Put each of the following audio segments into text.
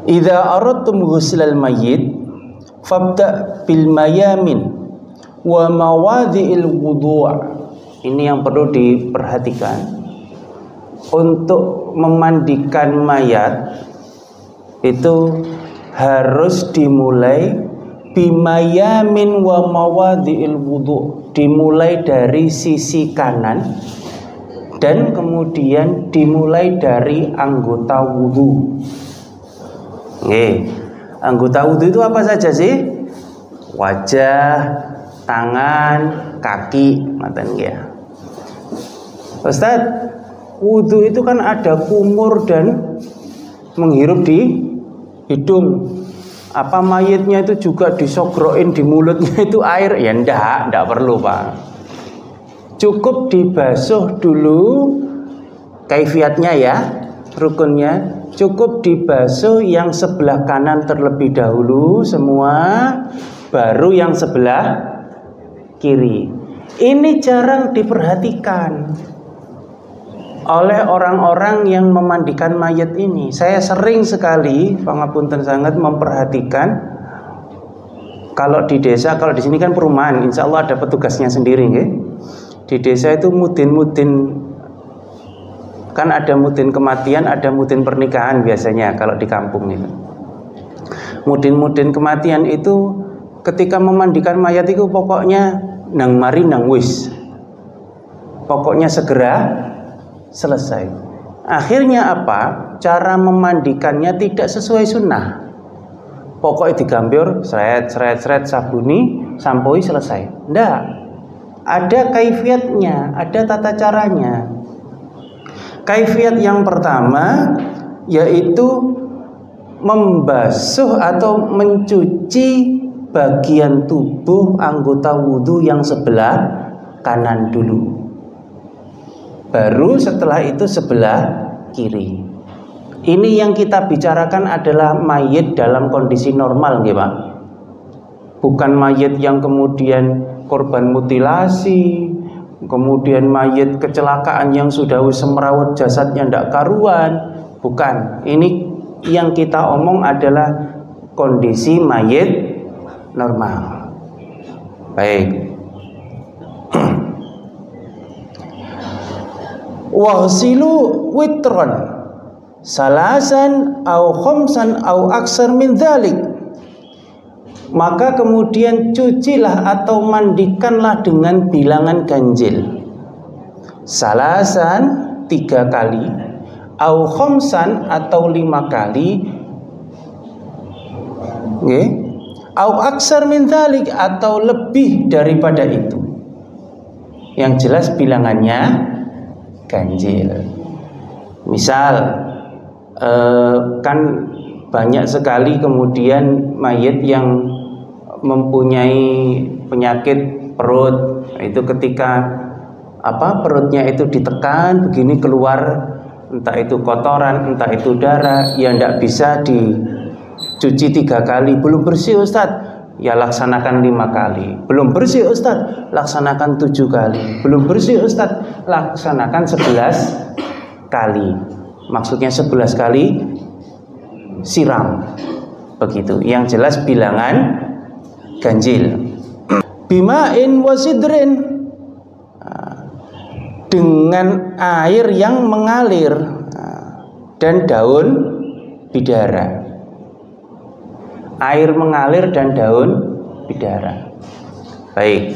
idza aradtum ghuslal mayyit fabda bil mayamin wa mawadhi'il wudhu'. Ini yang perlu diperhatikan. Untuk memandikan mayat itu harus dimulai bimayamin wa mawadhi'il wudhu', dimulai dari sisi kanan dan kemudian dimulai dari anggota wudhu. Anggota wudhu itu apa saja sih? Wajah, tangan, kaki, matan ya. Ustaz, wudhu itu kan ada kumur dan menghirup di hidung. Apa mayitnya itu juga disogroin di mulutnya itu air? Ya enggak perlu Pak. Cukup dibasuh dulu, kaifiatnya ya, rukunnya. Cukup dibasuh yang sebelah kanan terlebih dahulu semua, baru yang sebelah kiri. Ini jarang diperhatikan oleh orang-orang yang memandikan mayat ini. Saya sering sekali, pangapunten sangat, memperhatikan. Kalau di desa, kalau di sini kan perumahan, insya Allah ada petugasnya sendiri, ya. Di desa itu mudin-mudin, kan ada mudin kematian, ada mudin pernikahan biasanya kalau di kampung itu. Mudin-mudin kematian itu ketika memandikan mayat itu pokoknya nang mari nang wis, pokoknya segera selesai. Akhirnya apa? Cara memandikannya tidak sesuai sunnah. Pokoknya digambir, seret, sabuni, sampoi, selesai. Nggak. Ada kaifiatnya, ada tata caranya. Kaifiat yang pertama yaitu membasuh atau mencuci bagian tubuh anggota wudhu yang sebelah kanan dulu. Baru setelah itu sebelah kiri. Ini yang kita bicarakan adalah mayit dalam kondisi normal, nggih Pak. Bukan mayit yang kemudian korban mutilasi, kemudian mayit kecelakaan yang sudah semrawut jasadnya ndak karuan. Bukan. Ini yang kita omong adalah kondisi mayit normal. Baik. Wahsilu witron salasan au khamsan au aksar min dzalik. Maka kemudian cucilah atau mandikanlah dengan bilangan ganjil. Salasan 3 kali, au khamsan atau 5 kali, nggih, au aksar min dzalik atau lebih daripada itu. Yang jelas bilangannya ganjil. Misal kan banyak sekali kemudian mayit yang mempunyai penyakit perut. Itu ketika perutnya itu ditekan begini keluar entah itu kotoran, entah itu darah, ya tidak bisa dicuci 3 kali. Belum bersih Ustadz, ya laksanakan 5 kali. Belum bersih Ustadz, laksanakan 7 kali. Belum bersih Ustadz, laksanakan 11 kali. Maksudnya 11 kali siram. Begitu. Yang jelas bilangan ganjil. Bima'in wasidrin, dengan air yang mengalir dan daun bidara. Air mengalir dan daun bidara. Baik.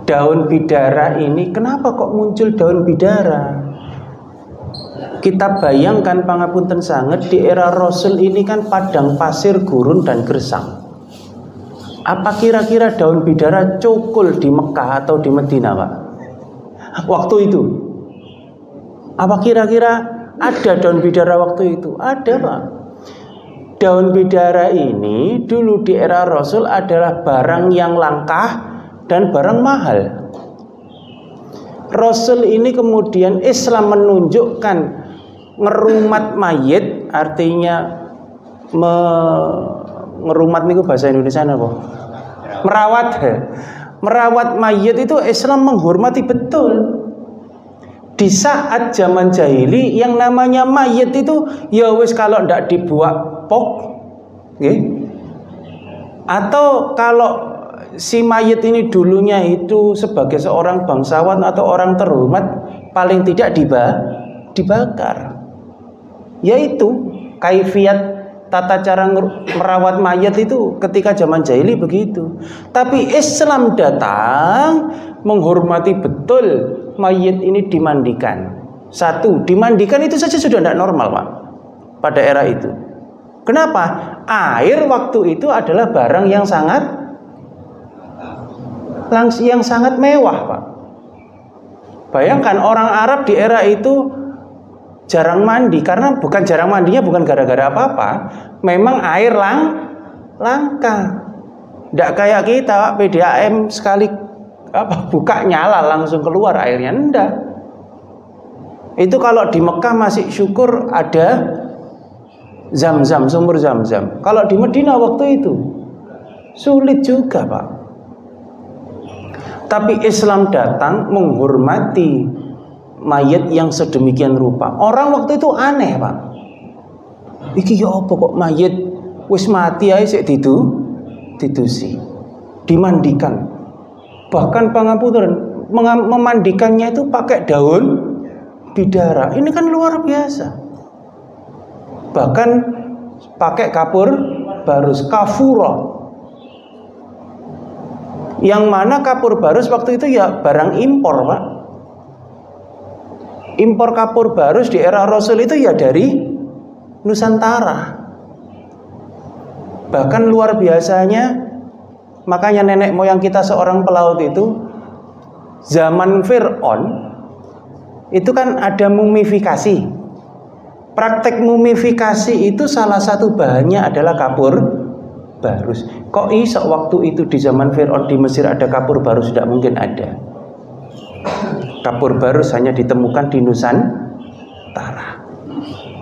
Daun bidara ini kenapa kok muncul daun bidara? Kita bayangkan pangapunten sanget, di era Rasul ini kan padang pasir, gurun dan gersang. Apa kira-kira daun bidara cukul di Mekah atau di Madinah, Pak? Waktu itu. Apa kira-kira ada daun bidara waktu itu? Ada, Pak. Daun bidara ini dulu di era Rasul adalah barang yang langka dan barang mahal. Rasul ini kemudian Islam menunjukkan ngerumat mayit, artinya ngerumat niku bahasa Indonesia apa? Merawat mayit itu Islam menghormati betul. Di saat zaman jahili yang namanya mayit itu ya wis kalau ndak dibuat pok, okay? Atau kalau si mayit ini dulunya itu sebagai seorang bangsawan atau orang terhormat, paling tidak dibakar. Yaitu kaifiat tata cara merawat mayat itu ketika zaman jahili begitu. Tapi Islam datang menghormati betul mayit ini dimandikan. Satu, dimandikan itu saja sudah tidak normal, Pak, pada era itu. Kenapa? Air waktu itu adalah barang yang sangat mewah, Pak. Bayangkan orang Arab di era itu jarang mandi, karena bukan jarang mandinya bukan gara-gara apa-apa, memang air langka. Tidak kayak kita, Pak, PDAM sekali buka nyala langsung keluar airnya, enggak. Itu kalau di Mekah masih syukur ada Zam-zam, sumur Zam-zam. Kalau di Madinah waktu itu sulit juga, Pak. Tapi Islam datang menghormati mayat yang sedemikian rupa. Orang waktu itu aneh, Pak. Iki ya apa kok mayat wis mati ae sik didusi. Dimandikan. Bahkan pangapunten memandikannya itu pakai daun bidara. Ini kan luar biasa. Bahkan pakai kapur barus, kafuro. Yang mana kapur barus waktu itu ya barang impor, Pak. Impor kapur barus di era Rasul itu ya dari Nusantara. Bahkan luar biasanya, makanya nenek moyang kita seorang pelaut itu zaman Fir'aun itu kan ada mumifikasi. Praktek mumifikasi itu salah satu bahannya adalah kapur barus. Kok iso waktu itu di zaman Fir'aun di Mesir ada kapur barus? Tidak mungkin ada. Kapur barus hanya ditemukan di Nusantara.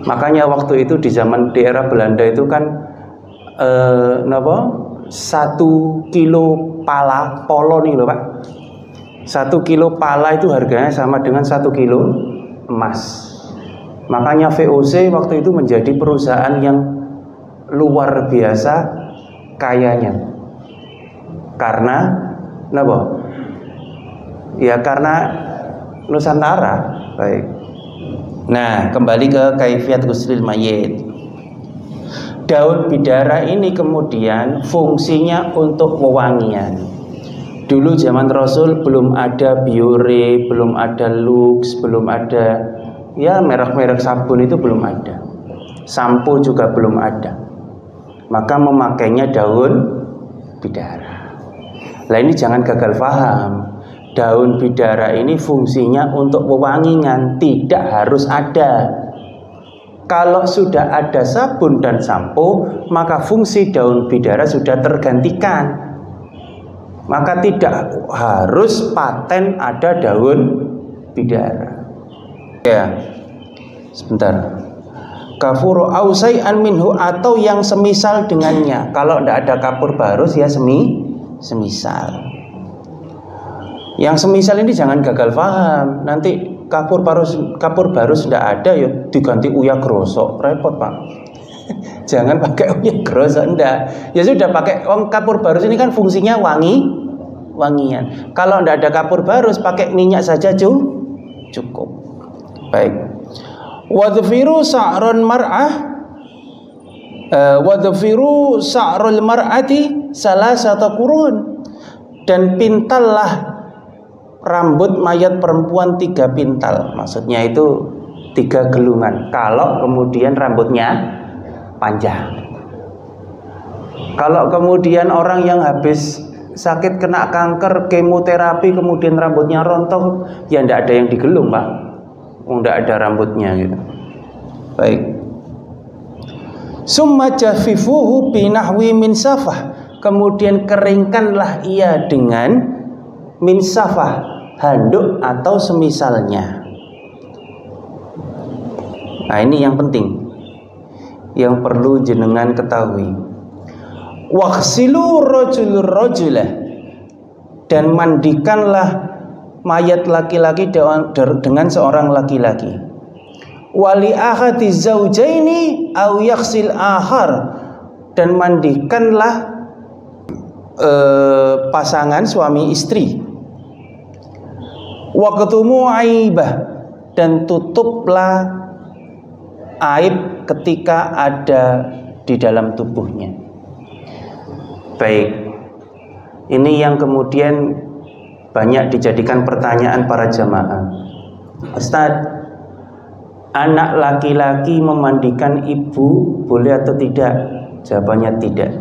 Makanya waktu itu di era Belanda itu kan 1 kilo pala polo nih loh, Pak. 1 kilo pala itu harganya sama dengan 1 kilo emas. Makanya VOC waktu itu menjadi perusahaan yang luar biasa kayanya. Karena kenapa? Ya karena Nusantara. Baik. Nah, kembali ke kaifiat ghuslil mayit. Daun bidara ini kemudian fungsinya untuk wewangian. Dulu zaman Rasul belum ada Biore, belum ada Lux, belum ada ya merek-merek sabun itu belum ada. Sampo juga belum ada. Maka memakainya daun bidara. Lah ini jangan gagal paham. Daun bidara ini fungsinya untuk wewangian, tidak harus ada. Kalau sudah ada sabun dan sampo, maka fungsi daun bidara sudah tergantikan. Maka tidak harus paten ada daun bidara. Ya, sebentar. Kafuru ausai'an minhu, atau yang semisal dengannya. Kalau tidak ada kapur barus ya semisal. Yang semisal ini jangan gagal paham. Nanti kapur barus tidak ada ya diganti uya grosok, repot, Pak. Jangan pakai uya grosok, enggak. Ya sudah pakai kapur barus ini kan fungsinya wangian. Kalau tidak ada kapur barus pakai minyak saja cukup. Baik. Wadfiru sa'run mar'ah wadfiru sa'rul mar'ati salasata qurun, dan pintallah rambut mayat perempuan 3 pintal. Maksudnya itu 3 gelungan kalau kemudian rambutnya panjang. Kalau kemudian orang yang habis sakit kena kanker, kemoterapi, kemudian rambutnya rontok, ya tidak ada yang digelung, Pak. Tidak ada rambutnya gitu. Baik. Summa jafifuhu binahwi min safah. Kemudian keringkanlah ia dengan min safah, handuk atau semisalnya. Nah, ini yang penting, yang perlu jenengan ketahui. Waghsilu rajulah, dan mandikanlah mayat laki-laki dengan seorang laki-laki. Wali ahadi zaujaini au yaghsil akhar, dan mandikanlah pasangan suami istri. Waqtumu aibah, dan tutuplah aib ketika ada di dalam tubuhnya. Baik, ini yang kemudian banyak dijadikan pertanyaan para jamaah. Ustaz, anak laki-laki memandikan ibu boleh atau tidak? Jawabannya tidak.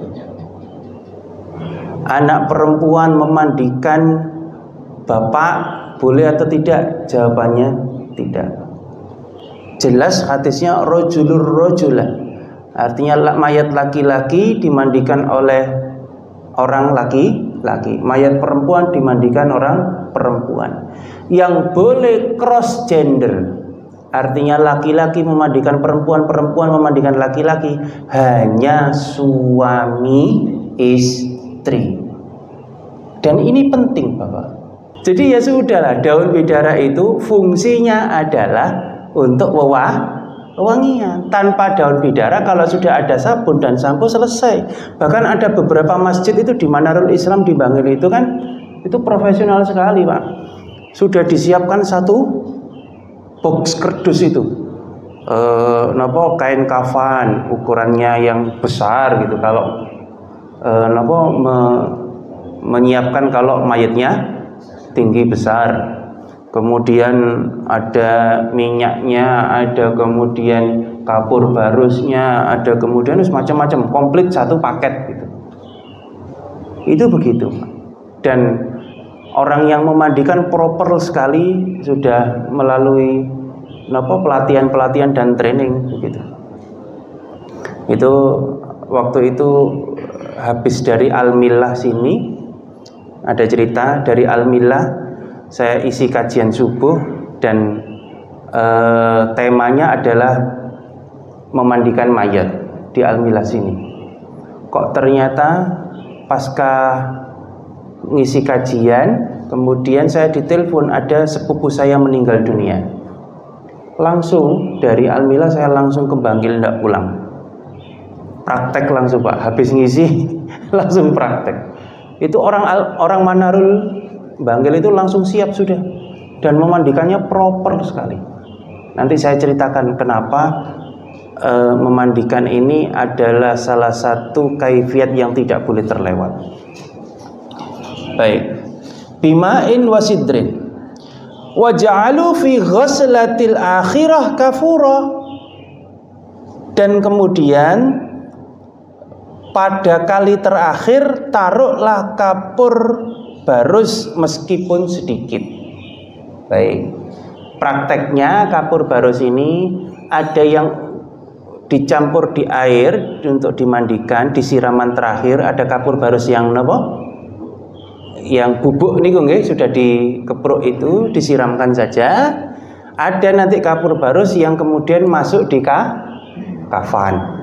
Anak perempuan memandikan bapak boleh atau tidak? Jawabannya tidak. Jelas hadisnya rojulur rojulah, artinya mayat laki-laki dimandikan oleh orang laki-laki, mayat perempuan dimandikan orang perempuan. Yang boleh cross gender, artinya laki-laki memandikan perempuan, perempuan memandikan laki-laki, hanya suami istri. Dan ini penting, Bapak. Jadi ya sudahlah, daun bidara itu fungsinya adalah untuk wewangian. Tanpa daun bidara, kalau sudah ada sabun dan sampo, selesai. Bahkan ada beberapa masjid itu di Manarul Islam di Bangil itu kan, itu profesional sekali, Pak. Sudah disiapkan satu box kerdus itu, kain kafan ukurannya yang besar gitu. Kalau menyiapkan kalau mayatnya tinggi besar, kemudian ada minyaknya, ada kemudian kapur barusnya, ada kemudian macam-macam, komplit satu paket gitu. Itu begitu. Dan orang yang memandikan proper sekali, sudah melalui pelatihan dan training begitu. Itu waktu itu habis dari Al-Millah sini, ada cerita dari Al-Millah, saya isi kajian subuh dan temanya adalah memandikan mayat di Al-Millah sini. Kok ternyata pasca ngisi kajian, kemudian saya ditelepon ada sepupu saya meninggal dunia. Langsung dari Al-Millah saya langsung ke Bangil, tidak pulang. Praktek langsung, Pak. Habis ngisi langsung praktek. Itu orang Manarul Bangil itu langsung siap sudah, dan memandikannya proper sekali. Nanti saya ceritakan kenapa memandikan ini adalah salah satu kaifiat yang tidak boleh terlewat. Baik. Bima'in wasidrin waja'alu fi ghaslatil akhirah kafura, dan kemudian pada kali terakhir taruhlah kapur barus meskipun sedikit. Baik. Prakteknya kapur barus ini ada yang dicampur di air untuk dimandikan, di siraman terakhir. Ada kapur barus yang yang bubuk niku nggih, sudah dikepruk itu disiramkan saja. Ada nanti kapur barus yang kemudian masuk di kafan.